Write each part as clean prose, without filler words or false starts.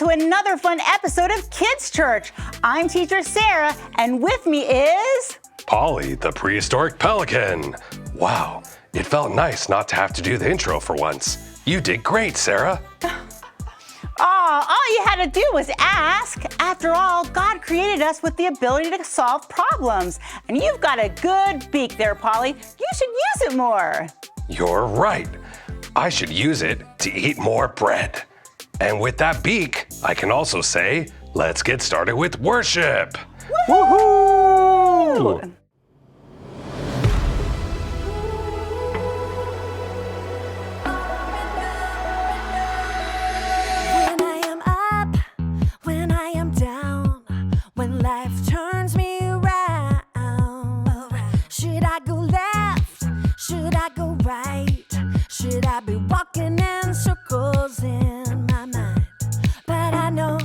to another fun episode of Kids Church. I'm teacher Sarah, and with me is... Paulie, the prehistoric pelican. Wow, it felt nice not to have to do the intro for once. You did great, Sarah. All you had to do was ask. After all, God created us with the ability to solve problems. And you've got a good beak there, Paulie. You should use it more. You're right. I should use it to eat more bread. And with that beak, I can also say, let's get started with worship. Woohoo! When I am up, when I am down, when life turns me around, should I go left? Should I go right? Should I be walking in circles in my mind? But I know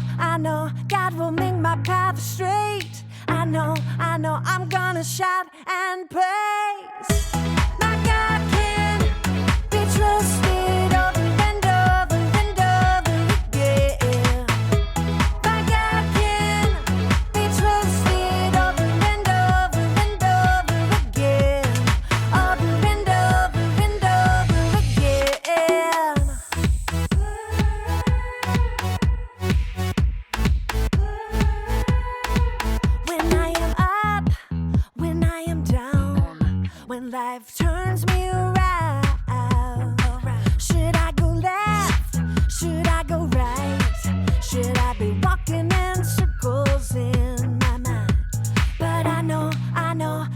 God will make my path straight. I know I'm gonna shout and praise. My God can be trusted over and over and over again. My God can be trusted over and over and over again. Over and over and over again. When I am up, when I am down, when life turns me around, should I go left? Should I go right? Should I be walking in circles in my mind? But I know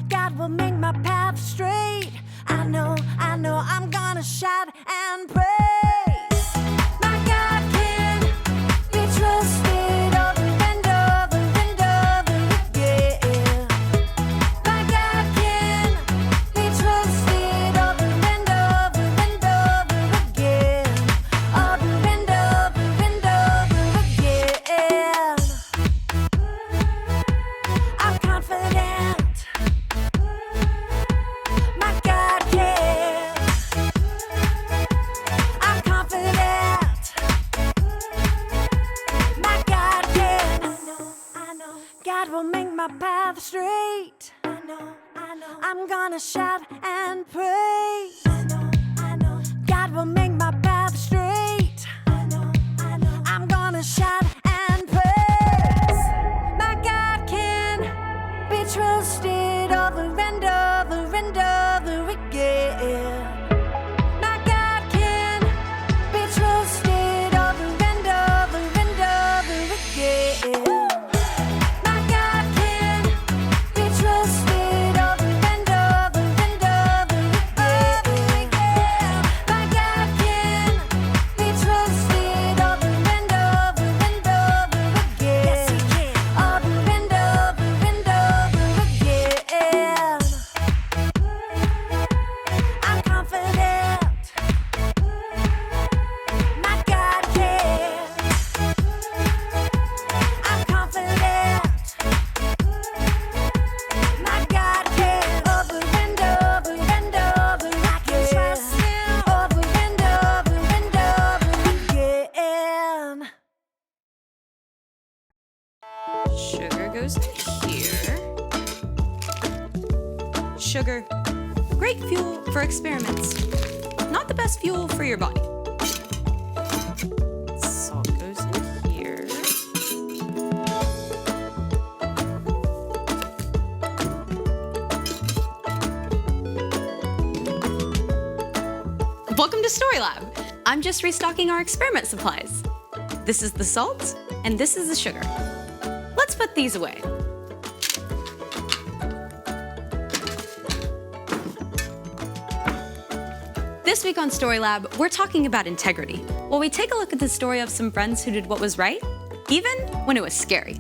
God will make my path straight. I know I'm gonna shout and praise. My God can be trusted over and over and over again. My God can be trusted over and over and over again. Over and over and over again. I'm confident. My God can. I'm confident. My God can. I know. God will make my path straight. I know. I'm gonna shout and praise. I know. God will make my path straight. I know. I'm gonna shout and praise. My God can be trusted over and over and over again. My God can be trusted over and over and over again. My God can be trusted over and over and over again. My God can be trusted over and over and over again. Yes, He can. Over and over and over again. I'm confident. My God can. I'm confident. My God can. Over and over and over. I can trust Him. Over and over and over again. Sugar goes in here. Sugar, great fuel for experiments. Not the best fuel for your body. Salt goes in here. Welcome to Story Lab. I'm just restocking our experiment supplies. This is the salt, and this is the sugar. Let's put these away. This week on Story Lab, we're talking about integrity, while we take a look at the story of some friends who did what was right, even when it was scary.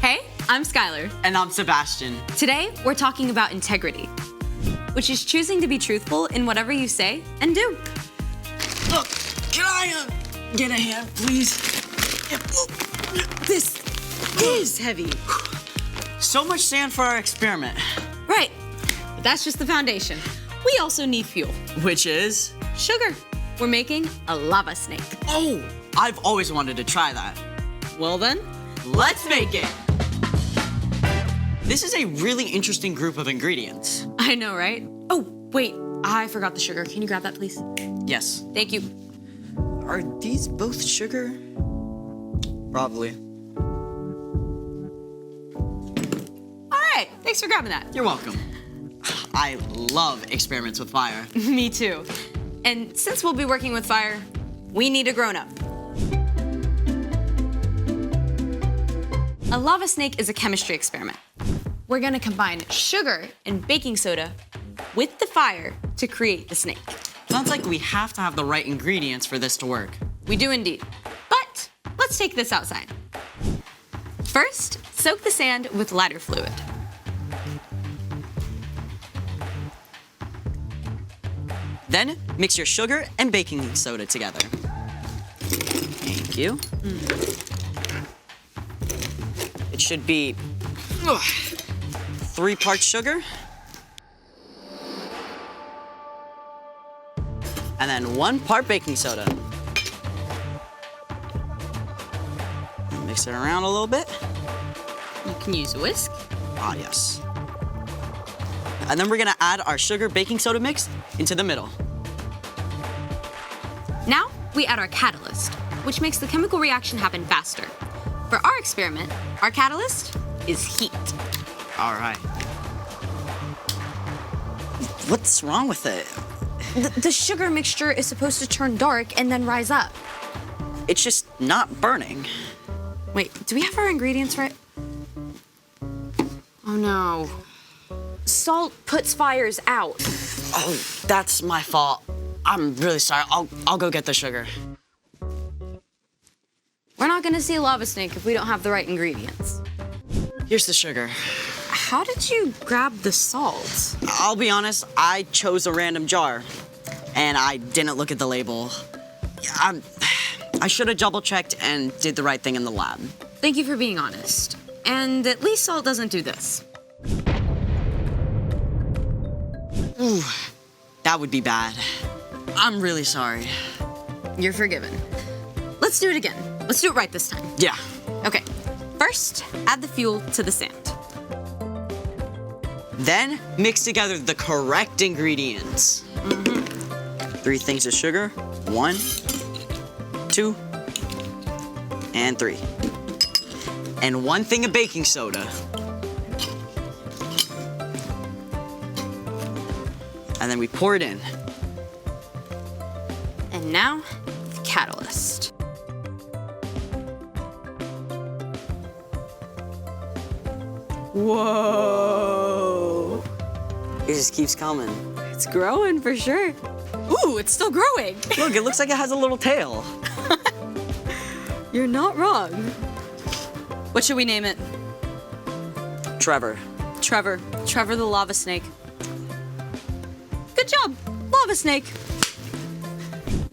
Hey, I'm Skylar. And I'm Sebastian. Today, we're talking about integrity, which is choosing to be truthful in whatever you say and do. Look, can I get a hand, please? This is heavy. So much sand for our experiment. Right. That's just the foundation. We also need fuel. Which is? Sugar. We're making a lava snake. Oh, I've always wanted to try that. Well then, Let's make it! This is a really interesting group of ingredients. I know, right? Oh, wait, I forgot the sugar. Can you grab that, please? Yes. Thank you. Are these both sugar? Probably. All right, thanks for grabbing that. You're welcome. I love experiments with fire. Me too. And since we'll be working with fire, we need a grown-up. A lava snake is a chemistry experiment. We're gonna combine sugar and baking soda with the fire to create the snake. Sounds like we have to have the right ingredients for this to work. We do indeed. But let's take this outside. First, soak the sand with lighter fluid. Then, mix your sugar and baking soda together. Thank you. It should be 3 parts sugar. And then 1 part baking soda. Mix it around a little bit. You can use a whisk. Ah, yes. And then we're gonna add our sugar baking soda mix into the middle. Now, we add our catalyst, which makes the chemical reaction happen faster. For our experiment, our catalyst is heat. All right. What's wrong with it? The sugar mixture is supposed to turn dark and then rise up. It's just not burning. Wait, do we have our ingredients right? Oh no. Salt puts fires out. Oh, that's my fault. I'm really sorry. I'll go get the sugar. We're not gonna see a lava snake if we don't have the right ingredients. Here's the sugar. How did you grab the salt? I'll be honest, I chose a random jar, and I didn't look at the label. I should have double-checked and did the right thing in the lab. Thank you for being honest. And at least salt doesn't do this. Ooh, that would be bad. I'm really sorry. You're forgiven. Let's do it again. Let's do it right this time. Yeah. Okay. First, add the fuel to the sand. Then, mix together the correct ingredients. 3 things of sugar. 1, 2, and 3. And 1 thing of baking soda. And then we pour it in. And now, the catalyst. Whoa! It just keeps coming. It's growing for sure. Ooh, it's still growing. Look, it looks like it has a little tail. You're not wrong. What should we name it? Trevor. Trevor. Trevor the lava snake. Good job, lava snake.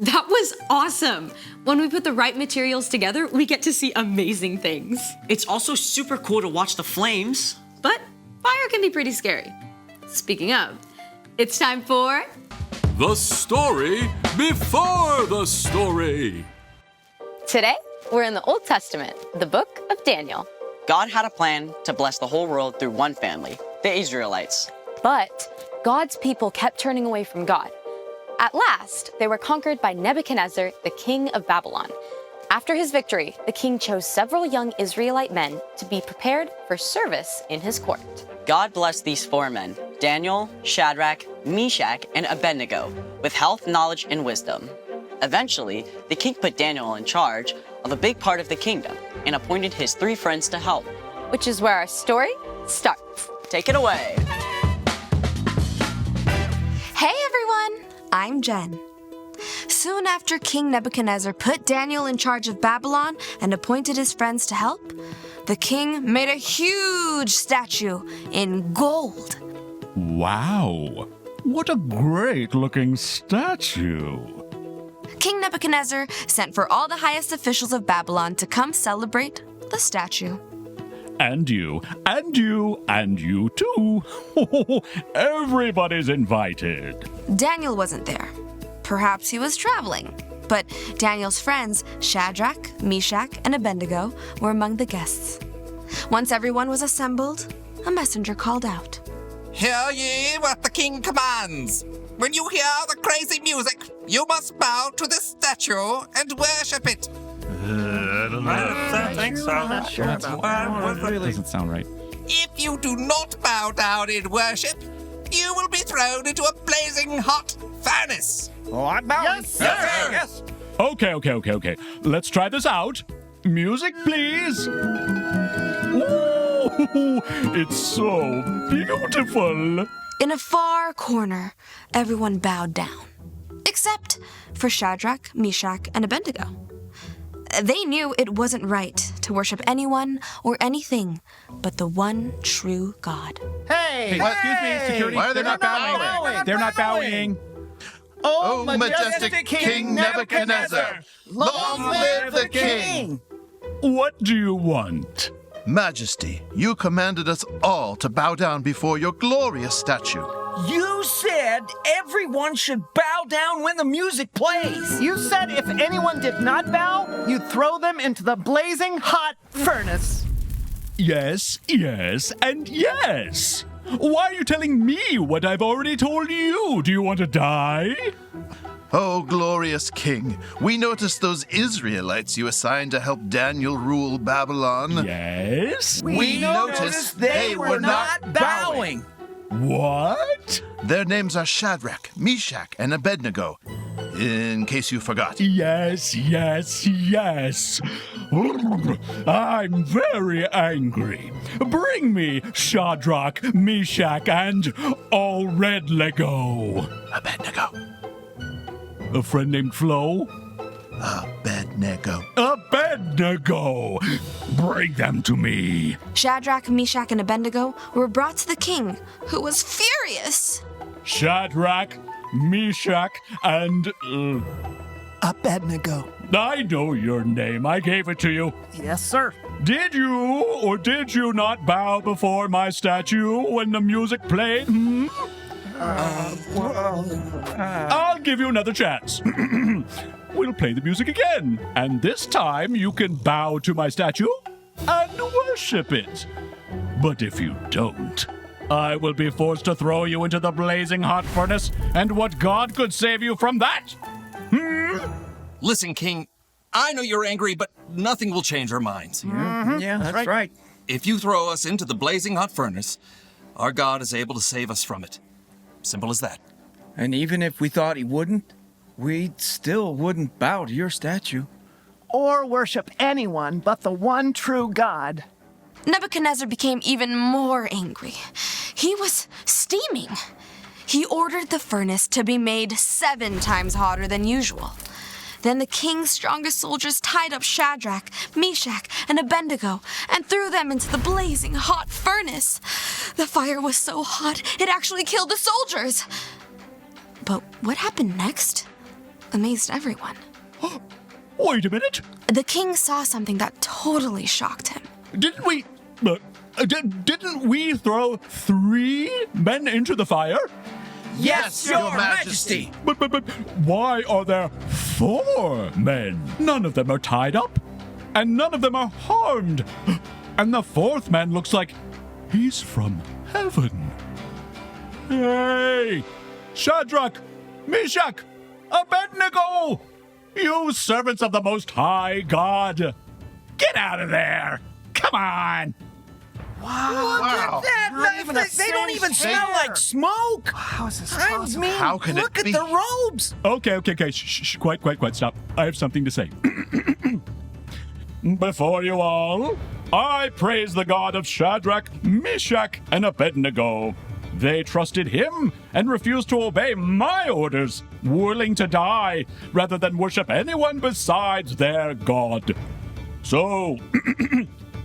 That was awesome. When we put the right materials together, we get to see amazing things. It's also super cool to watch the flames. But fire can be pretty scary. Speaking of, it's time for... The story before the story. Today, we're in the Old Testament, the book of Daniel. God had a plan to bless the whole world through one family, the Israelites. But God's people kept turning away from God. At last, they were conquered by Nebuchadnezzar, the king of Babylon. After his victory, the king chose several young Israelite men to be prepared for service in his court. God blessed these 4 men, Daniel, Shadrach, Meshach, and Abednego, with health, knowledge, and wisdom. Eventually, the king put Daniel in charge of a big part of the kingdom and appointed his 3 friends to help. Which is where our story starts. Take it away. Hey everyone, I'm Jen. Soon after King Nebuchadnezzar put Daniel in charge of Babylon and appointed his friends to help, the king made a huge statue in gold. Wow, what a great-looking statue. King Nebuchadnezzar sent for all the highest officials of Babylon to come celebrate the statue. And you, and you, and you too. Everybody's invited. Daniel wasn't there. Perhaps he was traveling. But Daniel's friends, Shadrach, Meshach, and Abednego, were among the guests. Once everyone was assembled, a messenger called out. Hear ye what the king commands. When you hear the crazy music, you must bow to this statue and worship it. I don't think so. I'm not sure about that. Doesn't sound right. If you do not bow down in worship, you will be thrown into a blazing hot furnace. Oh, I'm bowing. Yes, sir. Yes. Okay. Let's try this out. Music, please. Ooh, it's so beautiful. In a far corner, everyone bowed down, except for Shadrach, Meshach, and Abednego. They knew it wasn't right to worship anyone or anything but the one true God. Hey, Excuse me, security. Why are they They're not bowing. They're not bowing. Oh, majestic King Nebuchadnezzar, long live the king! What do you want? Majesty, you commanded us all to bow down before your glorious statue. You said everyone should bow down when the music plays. You said if anyone did not bow, you'd throw them into the blazing hot furnace. Yes, and yes. Why are you telling me what I've already told you? Do you want to die? Oh, glorious king, we noticed those Israelites you assigned to help Daniel rule Babylon. Yes? We noticed they were not bowing. What? Their names are Shadrach, Meshach, and Abednego, in case you forgot. Yes. I'm very angry. Bring me Shadrach, Meshach, and all red Lego. Abednego. A friend named Flo? Abednego. Abednego! Bring them to me. Shadrach, Meshach, and Abednego were brought to the king, who was furious. Shadrach, Meshach, and... Abednego. I know your name. I gave it to you. Yes, sir. Did you or did you not bow before my statue when the music played? I'll give you another chance. We'll play the music again, and this time you can bow to my statue and worship it. But if you don't, I will be forced to throw you into the blazing hot furnace, and what God could save you from that? Listen, King, I know you're angry, but nothing will change our minds. Yeah, that's right. If you throw us into the blazing hot furnace, our God is able to save us from it. Simple as that. And even if we thought he wouldn't, we still wouldn't bow to your statue. Or worship anyone but the one true God. Nebuchadnezzar became even more angry. He was steaming. He ordered the furnace to be made 7 times hotter than usual. Then the king's strongest soldiers tied up Shadrach, Meshach, and Abednego and threw them into the blazing hot furnace. The fire was so hot, it actually killed the soldiers. But what happened next amazed everyone. Wait a minute. The king saw something that totally shocked him. Didn't we throw 3 men into the fire? Yes, your majesty. But why are there 4 men? None of them are tied up, and none of them are harmed. And the 4th man looks like he's from heaven. Hey! Shadrach, Meshach, Abednego! You servants of the Most High God! Get out of there! Come on! Look at that! They don't even smell like smoke! How is this possible? How can look it be? at the robes! Okay. Shh. Quiet. Stop. I have something to say. Before you all, I praise the God of Shadrach, Meshach, and Abednego. They trusted him and refused to obey my orders, willing to die rather than worship anyone besides their God. So,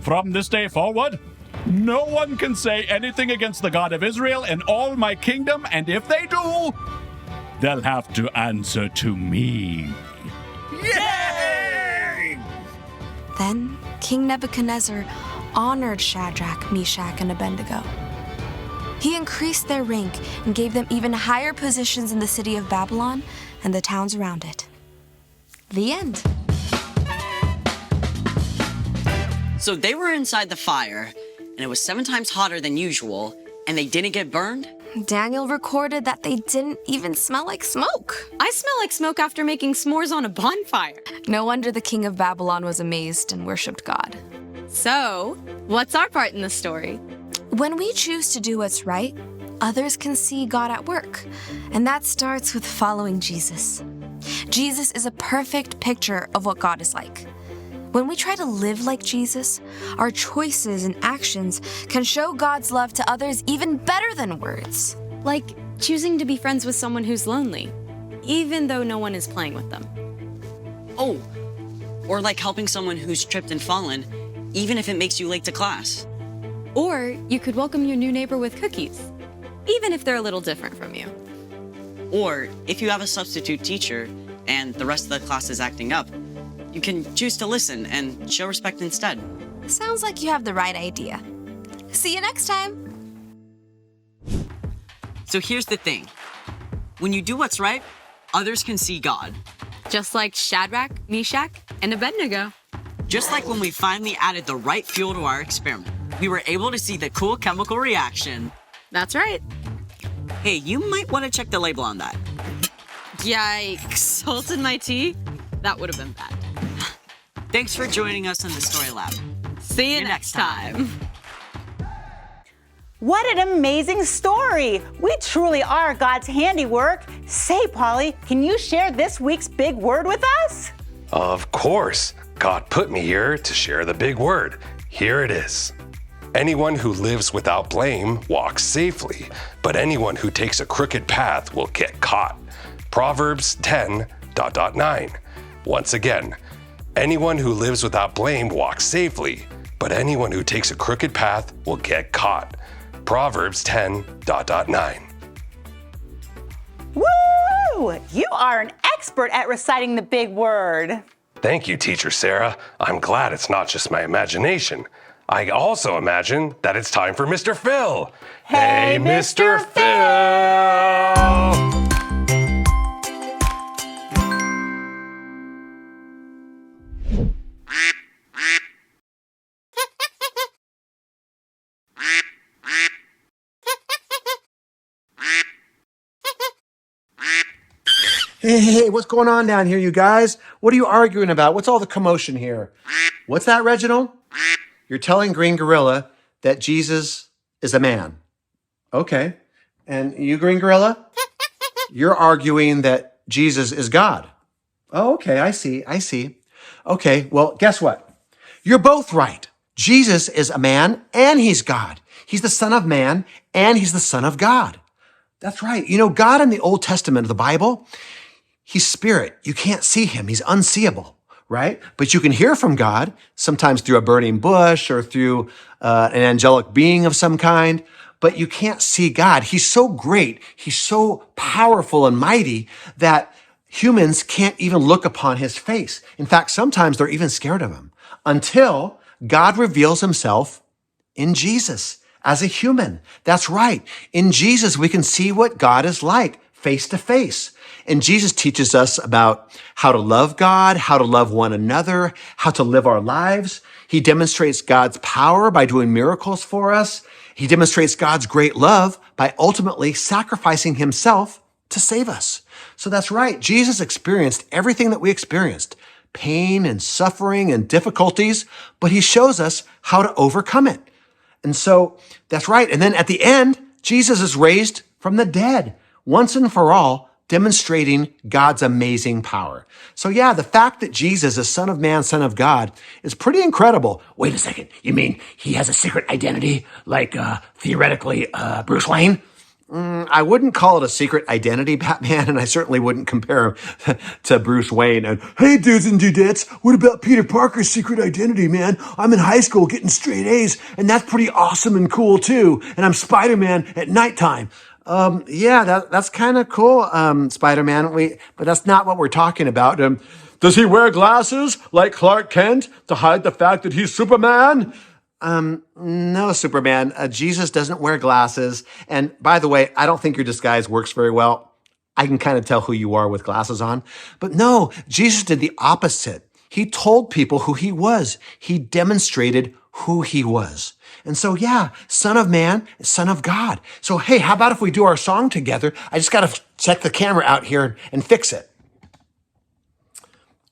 from this day forward, no one can say anything against the God of Israel in all my kingdom, and if they do, they'll have to answer to me. Yay! Then King Nebuchadnezzar honored Shadrach, Meshach, and Abednego. He increased their rank and gave them even higher positions in the city of Babylon and the towns around it. The end. So they were inside the fire, and it was 7 times hotter than usual, and they didn't get burned? Daniel recorded that they didn't even smell like smoke. I smell like smoke after making s'mores on a bonfire. No wonder the king of Babylon was amazed and worshipped God. So, what's our part in the story? When we choose to do what's right, others can see God at work. And that starts with following Jesus. Jesus is a perfect picture of what God is like. When we try to live like Jesus, our choices and actions can show God's love to others even better than words. Like choosing to be friends with someone who's lonely, even though no one is playing with them. Oh, or like helping someone who's tripped and fallen, even if it makes you late to class. Or you could welcome your new neighbor with cookies, even if they're a little different from you. Or if you have a substitute teacher and the rest of the class is acting up, you can choose to listen and show respect instead. Sounds like you have the right idea. See you next time. So here's the thing. When you do what's right, others can see God. Just like Shadrach, Meshach, and Abednego. Just like when we finally added the right fuel to our experiment, we were able to see the cool chemical reaction. That's right. Hey, you might want to check the label on that. Yikes, salt in my tea? That would have been bad. Thanks for joining us in the Story Lab. See you next time. What an amazing story! We truly are God's handiwork. Say, Paulie, can you share this week's big word with us? Of course. God put me here to share the big word. Here it is. Anyone who lives without blame walks safely, but anyone who takes a crooked path will get caught. Proverbs 10:9. Once again, anyone who lives without blame walks safely, but anyone who takes a crooked path will get caught. Proverbs 10:9. Woo! You are an expert at reciting the big word. Thank you, Teacher Sarah. I'm glad it's not just my imagination. I also imagine that it's time for Mr. Phil. Hey, Mr. Phil! Hey, what's going on down here, you guys? What are you arguing about? What's all the commotion here? What's that, Reginald? You're telling Green Gorilla that Jesus is a man. Okay. And you, Green Gorilla? You're arguing that Jesus is God. Oh, okay, I see. Okay, well, guess what? You're both right. Jesus is a man and he's God. He's the Son of Man and he's the Son of God. That's right. You know, God in the Old Testament of the Bible, he's spirit. You can't see him. He's unseeable, right? But you can hear from God, sometimes through a burning bush or through an angelic being of some kind, but you can't see God. He's so great. He's so powerful and mighty that humans can't even look upon his face. In fact, sometimes they're even scared of him until God reveals himself in Jesus as a human. That's right. In Jesus, we can see what God is like face to face. And Jesus teaches us about how to love God, how to love one another, how to live our lives. He demonstrates God's power by doing miracles for us. He demonstrates God's great love by ultimately sacrificing himself to save us. So that's right. Jesus experienced everything that we experienced, pain and suffering and difficulties, but he shows us how to overcome it. And so that's right. And then at the end, Jesus is raised from the dead once and for all, demonstrating God's amazing power. So yeah, the fact that Jesus is Son of Man, Son of God is pretty incredible. Wait a second. You mean he has a secret identity like theoretically Bruce Wayne? I wouldn't call it a secret identity, Batman, and I certainly wouldn't compare him to Bruce Wayne. And hey, dudes and dudettes, what about Peter Parker's secret identity, man? I'm in high school getting straight A's, and that's pretty awesome and cool too. And I'm Spider-Man at nighttime. Yeah, that's kind of cool, Spider-Man. But that's not what we're talking about. Does he wear glasses like Clark Kent to hide the fact that he's Superman? No, Superman. Jesus doesn't wear glasses. And by the way, I don't think your disguise works very well. I can kind of tell who you are with glasses on. But no, Jesus did the opposite. He told people who he was. He demonstrated who he was. And so, yeah, Son of Man, Son of God. So, hey, how about if we do our song together? I just got to check the camera out here and fix it.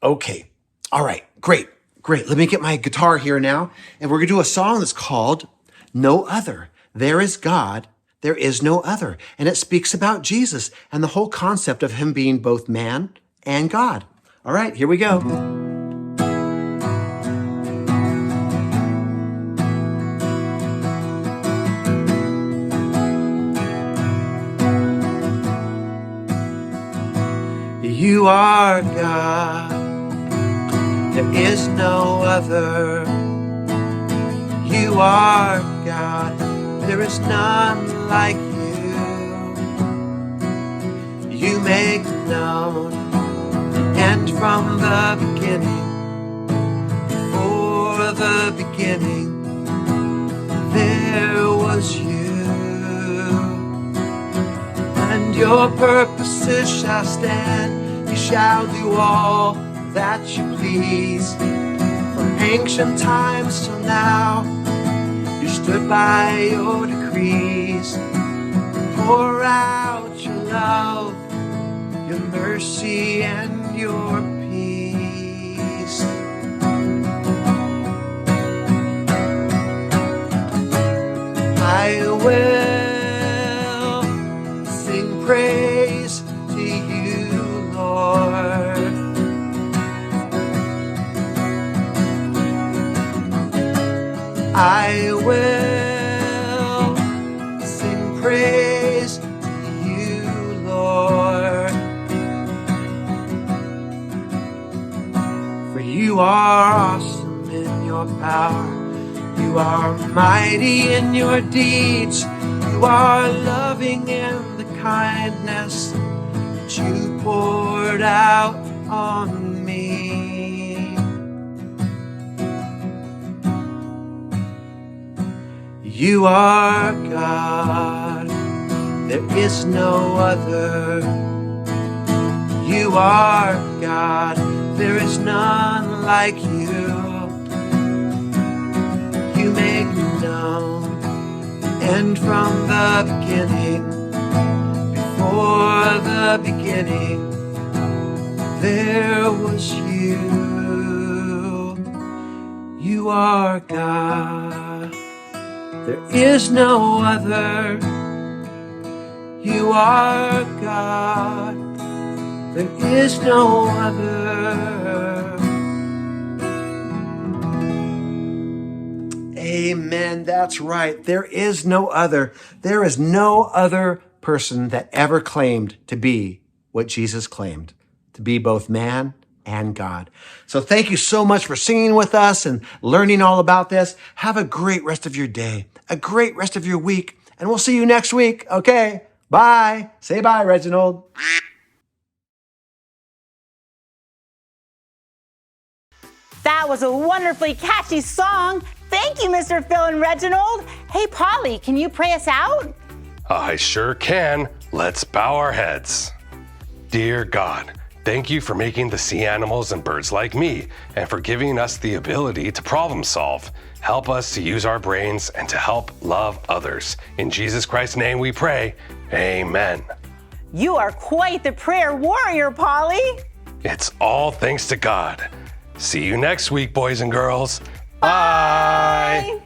Okay. All right. Great. Let me get my guitar here now. And we're going to do a song that's called No Other. There is God. There is no other. And it speaks about Jesus and the whole concept of him being both man and God. All right. Here we go. You are God. There is no other. You are God. There is none like you. You make known the end from the beginning. Before the beginning, there was you. And your purposes shall stand. You shall do all that you please. From ancient times till now, you stood by your decrees. Pour out your love, your mercy, and your peace. I will sing praise to you, Lord. I will sing praise to you, Lord. For you are awesome in your power. You are mighty in your deeds. You are loving in the kindness that you poured out on me. You are God, there is no other. You are God, there is none like you. You make known the end from the beginning. Before the beginning, there was you. You are God. There is no other. You are God. There is no other. Amen. That's right. There is no other. There is no other person that ever claimed to be what Jesus claimed, to be both man and God. So thank you so much for singing with us and learning all about this. Have a great rest of your day, a great rest of your week, and we'll see you next week. Okay, bye. Say bye, Reginald. That was a wonderfully catchy song. Thank you, Mr. Phil and Reginald. Hey, Paulie, can you pray us out? I sure can. Let's bow our heads. Dear God, thank you for making the sea animals and birds like me, and for giving us the ability to problem solve. Help us to use our brains and to help love others. In Jesus Christ's name we pray, amen. You are quite the prayer warrior, Paulie. It's all thanks to God. See you next week, boys and girls. Bye.